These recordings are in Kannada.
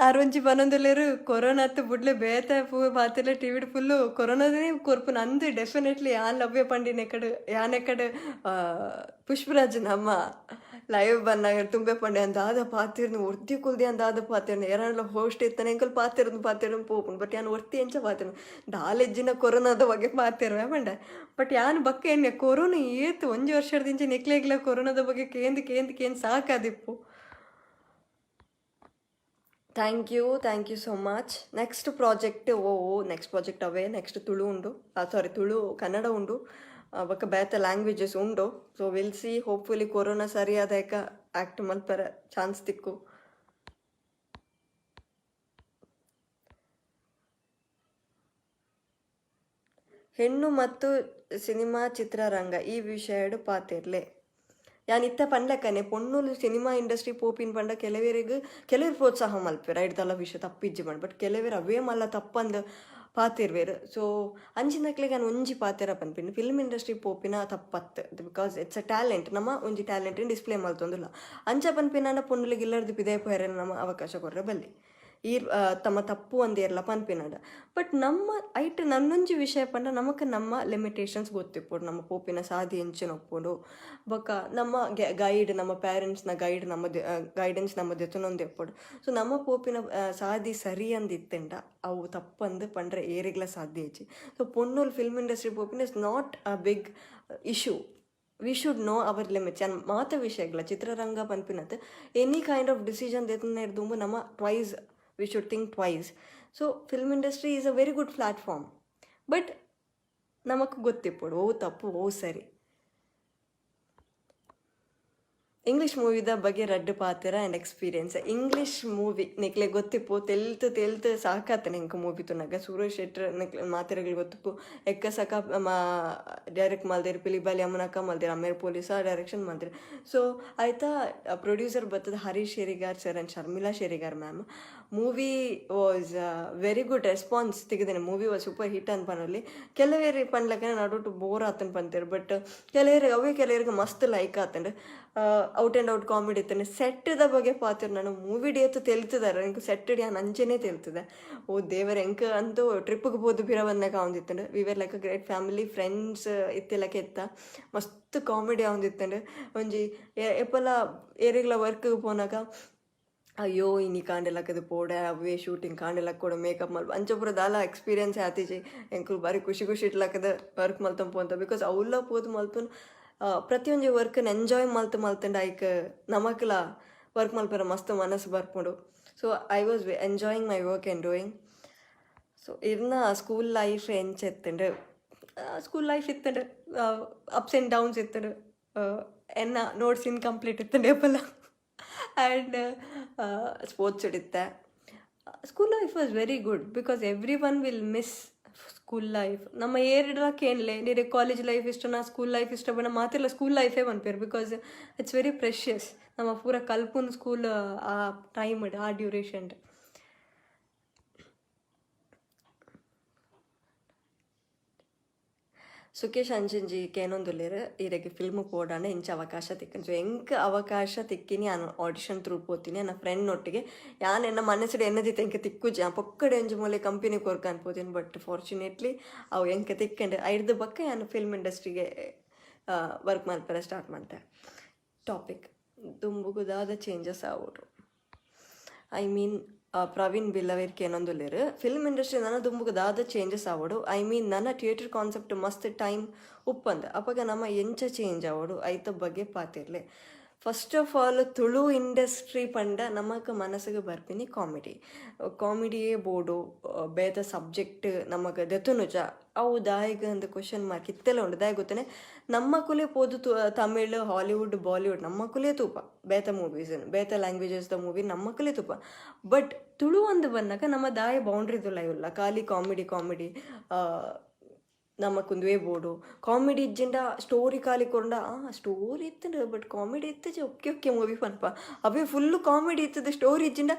ಅರೊಂಜಿ ಪನೊಂದುಲ್ಲೆರ್ ಕೊರೋನಾ ಅತ್ತು ಬುಡ್ಲೆ ಬೇತೆ ಪೂ ಪಾತೆರ್ಲ ಟಿವಿಡ್ ಫುಲ್ಲು ಕೊರೋನಾದನೆ ಕೊರ್ಪುನ ಅಂದ್ ಡೆಫಿನೆಟ್ಲಿ ಯಾನ್ ಲವ್ಯ ಪಂಡಿನ ಎಕಡ್ ಯಾನೆಕಡ್ ಪುಷ್ಪರಾಜನ್ ಅಮ್ಮ ಲೈವ್ ಬನ್ನಾಗ ತುಂಬೆ ಪಂಡೆ ಅಂದಾದ ಪಾತಿರ್ನು ಒರ್ತಿ ಕುಲ್ದಿ ಅಂದಾದ ಪಾತಿರ್ನು ಯಾರಲ್ಲ ಹೋಸ್ಟ್ ಇತ್ತಾನೆ ಎಂಕಲ್ ಪಾತಿರ್ನು ಪೋಪುಂಡು ಬಟ್ ಯಾನ್ ಒರ್ತಿ ಎಂಚ ಪಾತಿರ್ನು ದಾಲೆಜ್ಜಿನ ಕೊರೋನಾದ ಬಗ್ಗೆ ಪಾತಿರ್ವೆ ಪಂಡೆ ಬಟ್ ಯಾನ್ ಬಕ್ಕ ಎಣ್ಣೆ ಕೊರೋನಾ ಏತು ಒಂಜಿ ವರ್ಷದಿಂಚೆ ನೆಕ್ಲೆಗ್ಲ ಕೊರೋನಾದ ಬಗ್ಗೆ ಕೇಂದ್ ಸಾಕಾದಿಪ್ಪು. Thank you so much. Next project next project ಅವೇ ನೆಕ್ಸ್ಟ್ ತುಳು ಉಂಡು, ತುಳು ಕನ್ನಡ ಉಂಡು, ಬೊಕ್ಕ ಬೇತೆ ಲ್ಯಾಂಗ್ವೇಜಸ್ ಉಂಡು. So will see, hopefully corona ಸರಿಯಾದ ಆ್ಯಕ್ಟ್ ಮಲ್ಪರ ಚಾನ್ಸ್ ತಿಕ್ಕು. ಹೆಣ್ಣು ಮತ್ತು ಸಿನಿಮಾ ಚಿತ್ರರಂಗ ಈ ವಿಷಯಡು ಪಾತಿರ್ಲೆ ಯಾನ್ ಇತ್ತ ಪಂಡ್ಲಕ್ಕನೆ ಪೊಣ್ಣುಲು ಸಿನಿಮಾ ಇಂಡಸ್ಟ್ರಿ ಪೋಪಿನ ಪಂಡ ಕೆಲವರು ಪ್ರೋತ್ಸಾಹ ಮಲ್ಪೇರು ಐಡ್ದಲ್ಲ ವಿಷಯ ತಪ್ಪಿಜ್ಜಿ ಮಾಡಿ ಬಟ್ ಕೆಲವರು ಅವೇ ಮಲ್ಲ ತಪ್ಪಂದು ಪಾತಿರ್ವೇರು. ಸೊ ಅಂಚಿನಕ್ಲೆಗೆ ನಾನು ಒಂಜಿ ಪಾತೆರ ಪನ್ಪಿನ ಫಿಲ್ಮ್ ಇಂಡಸ್ಟ್ರಿ ಪೋಪಿನ ತಪ್ಪತ್ತು ಬಿಕಾಸ್ ಇಟ್ಸ್ ಅ ಟ್ಯಾಲೆಂಟ್ ನಮ್ಮ ಒಂಜಿ ಟ್ಯಾಲೆಂಟ್ ಡಿಸ್ಪ್ಲೇ ಮಲ್ತೊಂದಿಲ್ಲ ಅಂಚ ಪನ್ಪಿನ ಪೊಣ್ಣುಲಿಗೆ ಇಲ್ಲರ್ದು ಪಿದೇ ಪೋಯರ ನಮ್ಮ ಅವಕಾಶ ಕೊರ್ರೆ ಬಲ್ಲಿ ಈ ತಮ್ಮ ತಪ್ಪು ಒಂದೇರ್ಲ ಪನ್ಪಿನಾಡ. ಬಟ್ ನಮ್ಮ ಐಟ್ ನನ್ನೊಂಜಿ ವಿಷಯ ಪಂಡ ನಮಕ್ ನಮ್ಮ ಲಿಮಿಟೇಷನ್ಸ್ ಗೊತ್ತಿಪ್ಪೋಡು, ನಮ್ಮ ಪೋಪಿನ ಸಾಧಿ ಎಂಚಿನ ಒಪ್ಪೋಡು ಬೊಕ್ಕ ನಮ್ಮ ಗೈಡ್ ನಮ್ಮ ಪೇರೆಂಟ್ಸ್ನ ಗೈಡೆನ್ಸ್ ನಮ್ಮ ದೆತುನೊಂದು ಎಪ್ಪೋಡು. ಸೊ ನಮ್ಮ ಪೋಪಿನ ಸಾಧಿ ಸರಿ ಅಂದಿತ್ತೆಂಡ ಅವು ತಪ್ಪಂದು ಪಂಡ್ರೆ ಏರಿಗ್ಲ ಸಾಧ್ಯ ಹೆಚ್ಚಿ. ಸೊ ಪೊಣ್ಣುಲ್ ಫಿಲ್ಮ್ ಇಂಡಸ್ಟ್ರಿ ಪೋಪಿನ is not a big issue. We should know our limits ಯಾನ್ ಮಾತ ವಿಷಯಗಳ ಚಿತ್ರರಂಗ ಪನ್ಪಿನತ್ ಎನಿ ಕೈಂಡ್ ಆಫ್ ಡಿಸಿಷನ್ ದೆತುನ ಹಿಡ್ದು ನಮ್ಮ twice we should think twice. So film industry is a very good platform, but namak gottippodu tappu sari. English ಮೂವಿದ ಬಗ್ಗೆ ರಡ್ಡು ಪಾತ್ರ ಆ್ಯಂಡ್ ಎಕ್ಸ್ಪೀರಿಯನ್ಸ್. ಇಂಗ್ಲೀಷ್ ಮೂವಿ ನಿಕ್ಲೆ ಗೊತ್ತಿಪ್ಪು ತೆಲ್ತು ಸಾಕಾತನೆ ಇಂಕ ಮೂವಿ ತುನಗ ಸುರೇಶ್ ಶೆಟ್ರ್ ಮಾತಿರಗಳು ಗೊತ್ತಿಪ್ಪು ಎಕ್ಕ ಸಕ ಡೈರೆಕ್ಟ್ ಮಲ್ದೇರು ಪಿಲಿಬಾಲಿ ಅಮ್ಮನಕ್ಕ ಮಲ್ದೇರು ಅಮೇರ್ ಪೊಲೀಸ ಡೈರೆಕ್ಷನ್ ಮಲ್ದೇರು. ಸೊ ಆಯ್ತಾ ಪ್ರೊಡ್ಯೂಸರ್ ಬರ್ತದೆ Harish Sherigar sir and Sharmila Sherigar ma'am. Movie was very good response ತೆಗೆದೇನೆ. ಮೂವಿ ವಾಸ್ ಸೂಪರ್ ಹಿಟ್ ಅಂತ ಪನಲ್ಲಿ ಕೆಲವೇರಿ ಪನ್ಲಕ್ಕ ನಡುಟು ಬೋರ್ ಆತನ್ ಪಂತೇರು ಬಟ್ ಕೆಲವರಿಗೆ ಮಸ್ತ್ ಲೈಕ್ ಆತಂಡು. ಔಟ್ ಆ್ಯಂಡ್ ಔಟ್ ಕಾಮಿಡಿ ಇತ್ತಾನೆ. ಸೆಟ್ಟದ ಬಗ್ಗೆ ಪಾತಿರು ನಾನು ಮೂವಿ ಡೇತು ತೆಲ್ತಿದಾರೆ ಎಂಕು ಸೆಟ್ ಡಿ ನಂಚೆನೇ ತೆಲ್ತಿದೆ. ಓ ದೇವರ ಎಂಕ ಅಂತೂ ಟ್ರಿಪ್ಗೆ ಬೋದು ಬಿರ ಬಂದಾಗ ಅವನಿತ್ತಂಡು. We were like a great family friends ಇತ್ತಿಲ್ಲಕ್ಕೆ ಎತ್ತ ಮಸ್ತ್ ಕಾಮಿಡಿ ಅವನಿತ್ತಂಡು. ಒಂಜಿ ಎಪ್ಪಲ ಏರಿಗ್ಲ ವರ್ಕ್ಗೆ ಪೋನಾಗ ಅಯ್ಯೋ ಇನಿ ಕಾಂಡೆಲಕ್ಕದು ಪೋಡೆ ಅವೇ ಶೂಟಿಂಗ್ ಕಾಂಡೆಲಕ್ಕ ಕೊಡು ಮೇಕಪ್ ಮಲ್ಪ ಅಂಚೊಬ್ಬರು ದಾಲ ಎಕ್ಸ್ಪೀರಿಯನ್ಸ್ ಆತೀಜಿ ಎಂಕುಲು ಬಾರಿ ಖುಷಿ ಇಟ್ಲಕ್ಕದ ವರ್ಕ್ ಮಲ್ತಂಪು ಅಂತ. ಬಿಕಾಸ್ ಅವಲ್ಲ ಪೋದು ಮಲ್ಪನು ಪ್ರತಿಯೊಂದು ವರ್ಕನ್ನು ಎಂಜಾಯ್ ಮಲ್ತಂಡು ಐಕ್ ನಮಕ್ಲ ವರ್ಕ್ ಮಲ್ಪರ ಮಸ್ತ್ ಮನಸ್ಸು ಬರ್ಪುಂಡು. So I was enjoying my work and doing. So ಇರ್ನ ಸ್ಕೂಲ್ ಲೈಫ್ ಎಂಚೆತ್ತಂಡು ಸ್ಕೂಲ್ ಲೈಫ್ ಇತ್ತಂಡು ಅಪ್ಸ್ ಆ್ಯಂಡ್ ಡೌನ್ಸ್ ಇತ್ತಂಡು ಎನ್ನ ನೋಟ್ಸ್ ಇನ್ಕಂಪ್ಲೀಟ್ ಇತ್ತಂಡು ಎಪ್ಪಲ್ಲ ಆ್ಯಂಡ್ ಸ್ಪೋರ್ಟ್ಸ್ ಇಡಿತ್ತೆ. School life was very good because everyone will miss school life. ನಮ್ಮ ಏರಿಡ್ಲಕ್ಕೆ ಏನಿಲ್ಲ ನೀರು ಕಾಲೇಜ್ ಲೈಫ್ ಇಷ್ಟನಾ ಸ್ಕೂಲ್ ಲೈಫ್ ಇಷ್ಟ ಬಣ್ಣ ಮಾತಿಲ್ಲ ಸ್ಕೂಲ್ ಲೈಫೇ ಬಂದ್ಪೇರು ಬಿಕಾಸ್ ಇಟ್ಸ್ ವೆರಿ ಪ್ರೆಷಿಯಸ್. ನಮ್ಮ ಪೂರ ಕಲ್ಪುನ್ ಸ್ಕೂಲ್ ಆ ಟೈಮ್ ಆ ಡ್ಯೂರೇಷನ್. ಸುಖೇಶ್ ಅಂಜಂಜಿಗೆ ಏನೊಂದುಲ್ಲೇರು ಇರೆಗೆ ಫಿಲ್ಮ್ ಪೋಡಾಂಡ ಇಂಚ ಅವಕಾಶ ತಿಕ್ಕನು. ಸೊ ಎಂಕ್ ಅವಕಾಶ ತಿಕ್ಕಿನಿ ನಾನು ಆಡಿಷನ್ ತ್ರೂ ಪೋತೀನಿ ನನ್ನ ಫ್ರೆಂಡ್ ಒಟ್ಟಿಗೆ. ಯಾನ್ ಎನ್ನ ಮನಸ್ಸು ಎನ್ನದಿತ್ತು ಎಂಕ ತಿಕ್ಕುಜಿ ಪೊಕ್ಕಡೆ ಒಂಜಿ ಮೂಲೆ ಕಂಪನಿ ಕೊರ್ಕ ಅನ್ಕೋತೀನಿ. ಬಟ್ ಫಾರ್ಚುನೇಟ್ಲಿ ಅವು ಎಂಕ ತಿಕ್ಕಂಡು ಐಡ್ದು ಬಕ್ಕ ನಾನು ಫಿಲ್ಮ್ ಇಂಡಸ್ಟ್ರಿಗೆ ವರ್ಕ್ ಮಾಡ್ತಾರೆ ಸ್ಟಾರ್ಟ್ ಮಾಡ್ತೆ. ಟಾಪಿಕ್ ದುಂಬುಗುದಾದ ಚೇಂಜಸ್ ಆಗೋರು ಐ ಮೀನ್ ಪ್ರವೀಣ್ ಬಿಲ್ಲವೇರ್ಕೆ ಏನೊಂದುಲ್ಲೇರು ಫಿಲ್ಮ್ ಇಂಡಸ್ಟ್ರಿ ನನ್ನ ದುಂಬುಗ ದಾದ ಚೇಂಜಸ್ ಆವೋಡು. ಐ ಮೀನ್ ನನ್ನ ಥಿಯೇಟರ್ ಕಾನ್ಸೆಪ್ಟ್ ಮಸ್ತ್ ಟೈಮ್ ಉಪ್ಪಂದ ಅವಾಗ ನಮ್ಮ ಎಂಚ ಚೇಂಜ್ ಆವೋಡು ಐತ ಬಗ್ಗೆ ಪಾತಿರ್ಲೆ. First of all Tulu industry ಪಂಡ ನಮಕ್ ಮನಸ್ಸಿಗೆ ಬರ್ಪಿನಿ ಕಾಮಿಡಿಯೇ ಬೋರ್ಡು ಬೇದ ಸಬ್ಜೆಕ್ಟ್ ನಮಗೆ ದೆತುನುಜ ಅವು ದಾಯಿಗ ಒಂದು ಕ್ವಶನ್ ಮಾರ್ಕ್ ಇತ್ತೆಲ್ಲ ಉಂಡು. ದಾಯಿ ಗೊತ್ತೇ ನಮ್ಮ ಕುಲೇ ಪೋದು ತಮಿಳ್ ಹಾಲಿವುಡ್ ಬಾಲಿವುಡ್ ನಮ್ಮ ಕುಲೇ ತೂಪ ಬೇತ ಮೂವೀಸ್ ಬೇತ ಲ್ಯಾಂಗ್ವೇಜಸ್ದ ಮೂವಿ ನಮ್ಮ ಕುಲೇ ತೂಪ. ಬಟ್ ತುಳು ಒಂದು ಬಂದಾಗ ನಮ್ಮ ದಾಯಿ ಬೌಂಡ್ರಿದು ಇಲ್ಲ ಖಾಲಿ ಕಾಮಿಡಿ ನಮ್ಮ ಕುಂದುವೆ ಬೋರ್ಡು ಕಾಮಿಡಿ ಇಜ್ಜಿಂಡ ಸ್ಟೋರಿ ಖಾಲಿ ಕೊಂಡ ಸ್ಟೋರಿ ಇತ್ತಂಡು ಬಟ್ ಕಾಮಿಡಿ ಇತ್ತಜಿ ಒಕ್ಕೆ ಮೂವಿ ಪನ್ಪ ಅವೇ ಫುಲ್ಲು ಕಾಮಿಡಿ ಇತ್ತದ ಸ್ಟೋರಿ ಇಜ್ಜಿಂಡ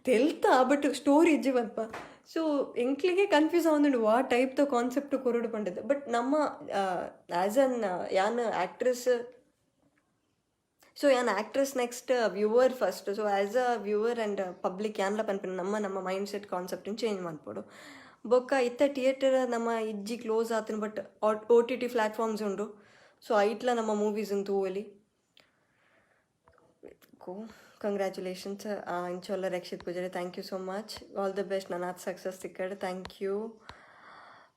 ತೆಲ್ತಾ ಬಟ್ ಸ್ಟೋರಿ ಇಜ್ಜಿ ಪನ್ಪ. ಸೊ ಎಂಕ್ಲಿಗೆ ಕನ್ಫ್ಯೂಸ್ ಆಗೊಂಡು ವಾ ಟೈಪ್ ದ ಕಾನ್ಸೆಪ್ಟ್ ಕೊರಡು ಪಂಡದು. ಬಟ್ ನಮ್ಮ ಆ್ಯಸ್ ಅನ್ ಯಾನ್ ಆ್ಯಕ್ಟ್ರೆಸ್ ಸೊ ಯಾನ್ actress next viewer first. So as a viewer and public ಯಾನ್ಲ ಪನ್ಪಿನ ನಮ್ಮ ಮೈಂಡ್ ಸೆಟ್ ಕಾನ್ಸೆಪ್ಟನ್ನು ಚೇಂಜ್ ಮಾಡ್ಬೋದು. ಬೊಕ್ಕ ಇತ್ತ ಥಿಯೇಟರ್ ನಮ್ಮ ಇಜ್ಜಿ ಕ್ಲೋಸ್ ಆತನು, ಬಟ್ OTT ಪ್ಲ್ಯಾಟ್ಫಾರ್ಮ್ಸ್ ಉಂಡು. ಸೊ ಐಟ್ಲ ನಮ್ಮ ಮೂವೀಸ್ ತೂವಲಿ ಕಂಗ್ರ್ಯಾಚುಲೇಷನ್ಸ್. ಇಂಚೊಲ್ಲ Rakshith Poojary, thank you so much. All the best. ನನ್ನ ಸಕ್ಸಸ್ ತಿಕ್ಕಡೆ, ಥ್ಯಾಂಕ್ ಯು.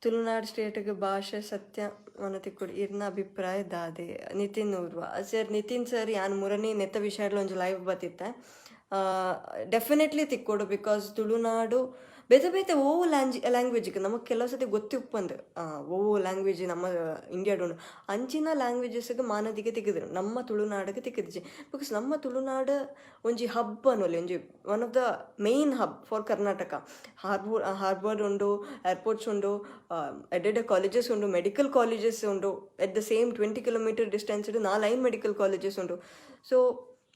ತುಳುನಾಡು ಸ್ಟೇಟ್ಗೆ ಭಾಷೆ ಸತ್ಯ ಮನ ತಿಕ್ಕುಡು ಇರ್ನ ಅಭಿಪ್ರಾಯ ದಾದೆ. ನಿತಿನ್ ಊರ್ವ ಸರ್, ನಿತಿನ್ ಸರ್ ಯಾನ್ ಮೂರನೇ ನೆತ್ತ ವಿಷಯಡ್ಲ ಒಂಜಿ ಲೈವ್ ಬತ್ತಿತ್ತೆ. ಡೆಫಿನೆಟ್ಲಿ ತಿಕ್ಕೊಡು, ಬಿಕಾಸ್ ತುಳುನಾಡು ಬೇತೆ ಬೇತೆ ಓವು ಲ್ಯಾಂಗ್ವೇಜಿಗೆ ನಮಗೆ ಕೆಲವು ಸತಿ ಗೊತ್ತಿ ಉಪ್ಪಂದು ಓವು ಲ್ಯಾಂಗ್ವೇಜ್ ನಮ್ಮ ಇಂಡಿಯಾಡು ಅಂಚಿನ ಲ್ಯಾಂಗ್ವೇಜಸ್ಗೆ ಮಾನದಿಗೆ ತೆಗೆದ್ರು ನಮ್ಮ ತುಳುನಾಡಿಗೆ ತೆಗೆದಿಜಿ. ಬಿಕಾಸ್ ನಮ್ಮ ತುಳುನಾಡು ಒಂಜಿ ಹಬ್ ಅನ್ನೋಲಿ, ಒಂಜಿ one of the main hub for Karnataka. Harbour ಉಂಡು, ಏರ್ಪೋರ್ಟ್ಸ್ ಉಂಡು, ಎಡೆಡೆ ಕಾಲೇಜಸ್ ಉಂಡು, ಮೆಡಿಕಲ್ ಕಾಲೇಜಸ್ ಉಂಡು. At the same 20 kilometre distance 4 medical colleges ಉಂಡು. ಸೊ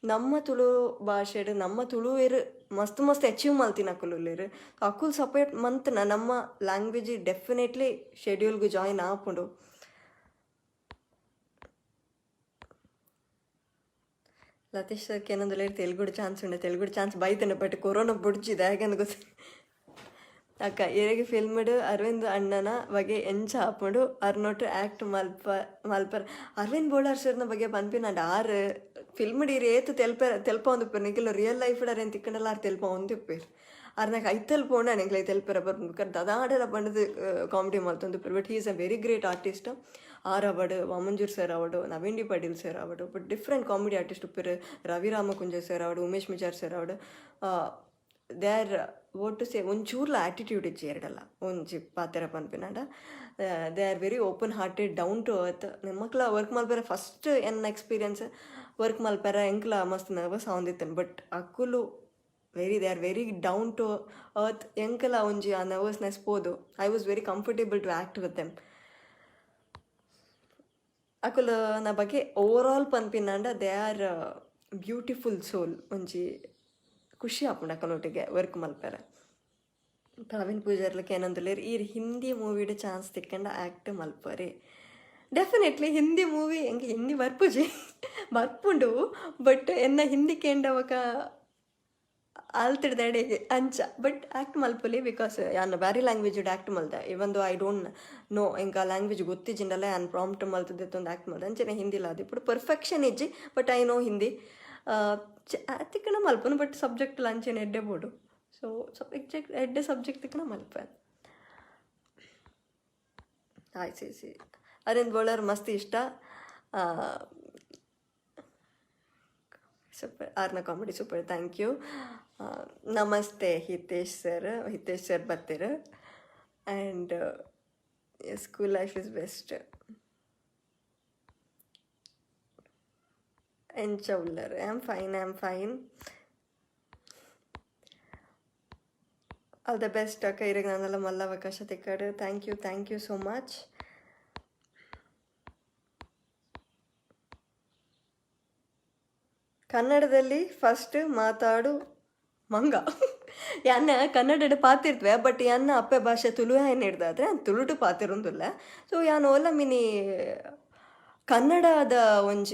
ನಮ್ಮ ತುಳು ಭಾಷೆಡು ನಮ್ಮ ತುಳುವೇರು ಮಸ್ತ್ ಮಸ್ತ್ ಅಚೀವ್ ಮಲ್ತಿನ ಅಕ್ಕುಲೇರು. ಅಕ್ಕುಲ್ ಸಪೋರ್ಟ್ ಮಂತನ ನಮ್ಮ ಲ್ಯಾಂಗ್ವೇಜ್ ಡೆಫಿನೆಟ್ಲಿ ಶೆಡ್ಯೂಲ್ಗೆ ಜಾಯಿನ್ ಆಪುಂಡು. ಲತೀಶ್ ಸರ್కి ಏನಂದು ಲೇಟ್ ತೆಲುಗುಡು ಚಾನ್ಸ್ ಉಂಡೆ, ತೆಲುಗುಡು ಚಾನ್ಸ್ ಬೈತಂಡೆ, ಬಟ್ ಕೊರೋನಾ ಬುಡ್ಚಿದೆ ಹೇಗಂದು ಗೊತ್ತ. ಅಕ್ಕ ಎರೆಗೆ ಫಿಲ್ಮ್ಡು ಅರವಿಂದ್ ಅಣ್ಣನ ಬಗ್ಗೆ ಎಂಚ ಹಾಪುಂಡು ಅರ್ನೊಟ್ಟು ಆ್ಯಕ್ಟ್ ಮಲ್ಪರ್. ಅರವಿಂದ್ ಬೋಳಾರ್ ಸರ್ನ ಬಗ್ಗೆ ಪನ್ಪಿನ ಆರು ಫಿಲ್ಮ್ಡು ಇರು ಏತು ತೆಲ್ಪ ಒಂದುಪ್ಪೇರು ನಿಖಿಲ್ ರಿಯಲ್ ಲೈಫ್ ಅರೇನು ತಿಕ್ಕಂಡಲ್ಲ ಆರು ತೆಲ್ಪ ಒಂದುಪ್ಪೇರು. ಅರ್ನಾಗ ಐತಲ್ ಪೋಂಡ ನನಗೆ ತೆಲ್ಪೆರ ಬರ್ಬೇಕು ದದಾಡೆಲ್ಲ ಬಂಡದು ಕಾಮಿಡಿ ಮಲ್ತೊಂದುಪ್ಪೇರು. But he is a very great artist. ಆರ್ ಅವಡು, Vamanjoor sir ಅವಡು, Naveen D Patil sir ಅವಡು, ಬಟ್ ಡಿಫ್ರೆಂಟ್ ಕಾಮಿಡಿ ಆರ್ಟಿಸ್ಟ್ ಉಪ್ಪೇರು. ರವಿ ರಾಮಕುಂಜ ಸರ್ ಅವಡು, ಉಮೇಶ್ ಮಿಜಾರ್ ಸರ್ ಅವಡು. They are what to say ಒಂಚೂರ್ಲ ಆ್ಯಟಿಟ್ಯೂಡ್ ಇಜ್ಜಿ ಎರಡಲ್ಲ ಒಂಜಿ ಪಾತೆರ ಪನ್ಪಿನಾಡ. They are very open hearted, down to earth. ನಿಮ್ಮಕ್ಲ ವರ್ಕ್ ಮಲ್ಪೆರ ಫಸ್ಟ್ ಎನ್ನ ಎಕ್ಸ್ಪೀರಿಯನ್ಸ್ ವರ್ಕ್ ಮಲ್ಪೆರ ಎಂಕ್ಲ ಮಸ್ತ್ ನರ್ವಸ್ ಆವಂದಿತ್ತೇನೆ. ಬಟ್ ಅಕ್ಕುಲು they are very down to earth. ಎಂಕಲ ಒಂಜಿ ಆ ನರ್ವಸ್ನೆಸ್ ಪೋದು. I was very comfortable to act with them. ಅಕ್ಕುಲು ನ ಬಗ್ಗೆ ಓವರ್ ಆಲ್ ಪನ್ಪಿನಾಂಡ ದೇ ಆರ್ ಬ್ಯೂಟಿಫುಲ್ ಸೋಲ್. ಒಂಜಿ ಖುಷಿ ಆಪುಂಡು ಅಕ್ಕನೊಟ್ಟಿಗೆ ವರ್ಕ್ ಮಲ್ಪೆರ. ಪ್ರವೀಣ್ ಪೂಜಾರ್ಲಕ್ಕೆ ಏನಂದುಲೇರು ಈ ಹಿಂದಿ ಮೂವಿಡು ಚಾನ್ಸ್ ತಿಕ್ಕಂಡ ಆ್ಯಕ್ಟ್ ಮಲ್ಪರೆ. ಡೆಫಿನೆಟ್ಲಿ ಹಿಂದಿ ಮೂವಿ ಎಂಗೆ ಹಿಂದಿ ಬರ್ಪುಂಡು, ಬಟ್ ಎನ್ನ ಹಿಂದಿ ಕೇಂಡವಕ ಆಲ್ತಿಡ್ದೆಡೆಗೆ ಅಂಚ. ಬಟ್ ಆ್ಯಕ್ಟ್ ಮಲ್ಪಲಿ ಬಿಕಾಸ್ ಯಾನ್ ಬ್ಯಾರಿ ಲ್ಯಾಂಗ್ವೇಜ್ ಆ್ಯಕ್ಟ್ ಮಲ್ದೆ. ಇವನ್ ಐ ಡೋಂಟ್ ನೋ ಎಂಕ ಲ್ಯಾಂಗ್ವೇಜ್ ಗೊತ್ತಿಜ್ಜಿಂಡಲ್ಲ ಯಾನ್ ಪ್ರಾಂಪ್ಟ್ ಮಲ್ತದೆತ್ತೊಂದು ಆ್ಯಕ್ಟ್ ಮಲ್ದೆ. ಅಂಚನೆ ಹಿಂದಿಲ್ಲ ಅದು ఇప్పుడు ಪರ್ಫೆಕ್ಷನ್ ಇಜ್ಜಿ, ಬಟ್ ಐ ನೋ ಹಿಂದಿ ತಿಕ್ಕಣ ಮಲ್ಪನು. ಬಟ್ ಸಬ್ಜೆಕ್ಟ್ ಅಂಚೆನೆ ಎಡ್ಡೆ ಬೋಡು. ಸೊ ಎಡ್ಡೆ ಸಬ್ಜೆಕ್ಟ್ ತಿಕ್ಕಣ ಮಲ್ಪೆ. ಆಯ್ತು ಸಿ ಅರವಿಂದ್ ಬೋಳರ್ ಮಸ್ತ್ ಇಷ್ಟ. ಸೂಪರ್, ಆರ್ನ ಕಾಮಿಡಿ ಸೂಪರ್, ಥ್ಯಾಂಕ್ ಯು. ನಮಸ್ತೆ ಹಿತೇಶ್ ಸರ್ ಬರ್ತೀರ. And school life is best. ಎಂಚ ಉಳ್ಳರ್ I am fine. All the best ಅಕ್ಕ. ಇರಾಗ ನಾನೆಲ್ಲ ಮಲ್ಲ ಅವಕಾಶ ತಿಕ್ಕಾಡು. Thank you so much. ಕನ್ನಡದಲ್ಲಿ ಫಸ್ಟ್ ಮಾತಾಡು ಮಂಗ. ಯಾನ್ನ ಕನ್ನಡ ಪಾತಿರ್ತವೆ, ಬಟ್ ಯಾನ್ನ ಅಪ್ಪೆ ಭಾಷೆ ತುಳು ಏನು ಹಿಡ್ದಾದ್ರೆ ತುಳುಟು ಪಾತಿರೊಂದಿಲ್ಲ. ಸೊ ಯಾನ್ ಓಲ ಮಿನಿ ಕನ್ನಡದ ಒಂಜಿ